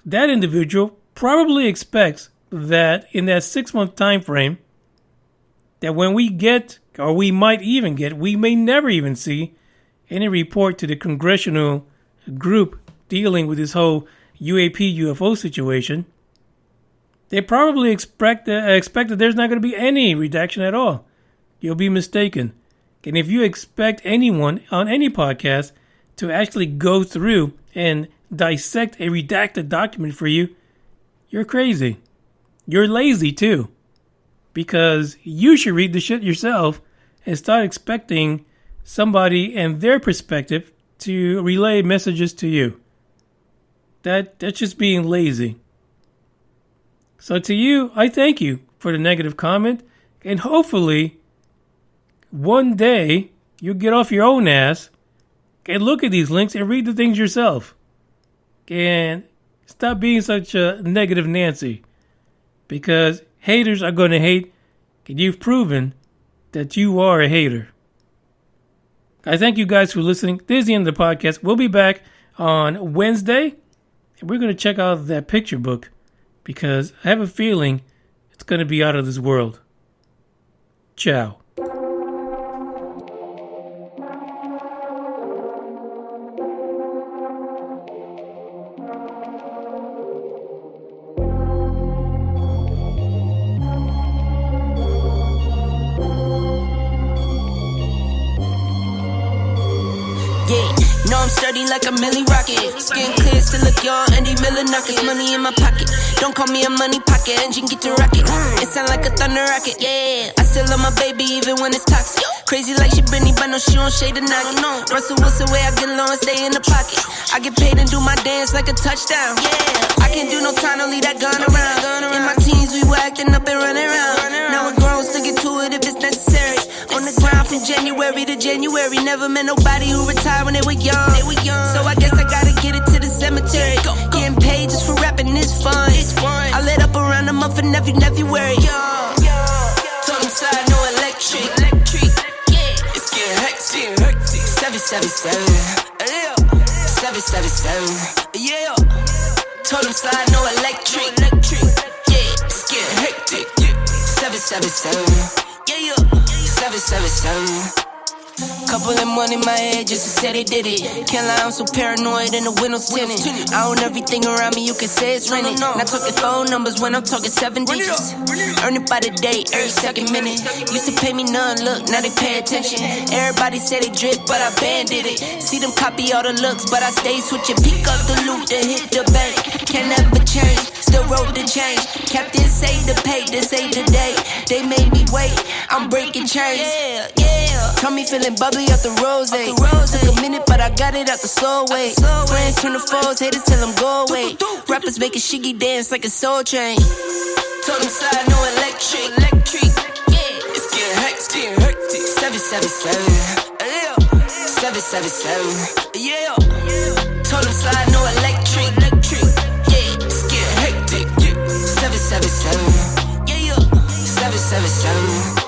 That individual probably expects that in that 6-month time frame, that when we get, or we might even get, we may never even see any report to the congressional group dealing with this whole UAP UFO situation. They probably expect that there's not going to be any redaction at all. You'll be mistaken. And if you expect anyone on any podcast to actually go through and dissect a redacted document for you, you're crazy. You're lazy too. Because you should read the shit yourself and start expecting somebody and their perspective to relay messages to you. That's just being lazy. So to you, I thank you for the negative comment, and hopefully one day you'll get off your own ass and look at these links and read the things yourself. And stop being such a negative Nancy. Because haters are going to hate, and you've proven that you are a hater. I thank you guys for listening. This is the end of the podcast. We'll be back on Wednesday, and we're going to check out that picture book because I have a feeling it's going to be out of this world. Ciao. I'm sturdy like a milli rocket. Skin clear, still look young, Andy Miller knockers. Money in my pocket. Don't call me a money pocket. Engine get to rocket. It sound like a thunder rocket. Yeah, I still love my baby even when it's toxic. Crazy like she Britney, but no, she don't shade the noggin. Russell Wilson way I get low and stay in the pocket. I get paid and do my dance like a touchdown. Yeah, I can't do no time to leave that gun around. In my teens we were acting up and running around. Now we're grown, still get to it if it's necessary. On the ground from January to January. Never met nobody who retired when they were young. So I guess I gotta get it to the cemetery. Getting paid just for rapping is fun. I lit up around a month of February. Totem side, no electric. It's getting hectic. 7 777. Yeah. 777. Yeah. Told him slide, no electric. Yeah. It's getting hectic. 777. Yeah. 777. Couple of money in my head just to say they did it. Can't lie, I'm so paranoid and the windows tinted. I own everything around me, you can say it's rented. Not talking phone numbers when I'm talking 7 digits. Earn it by the day, every second minute. Used to pay me none, look, now they pay attention. Everybody say they drip, but I banded it. See them copy all the looks, but I stay switching. Pick up the loot, then hit the bank. Can never change, still wrote the change. Captain say the pay, this ain't the day. They made me wait, I'm breaking chains. Yeah. Tell me feeling bubbly out the rose. Took a minute, but I got it out the soul way. Friends turn to foes, haters tell them go away. Rappers making shiggy dance like a soul train. Told them slide, no electric. Yeah, it's getting hectic. 777. Yeah, 777. Yeah, told them slide, no electric. Yeah, it's getting hectic. 777. Yeah, 777.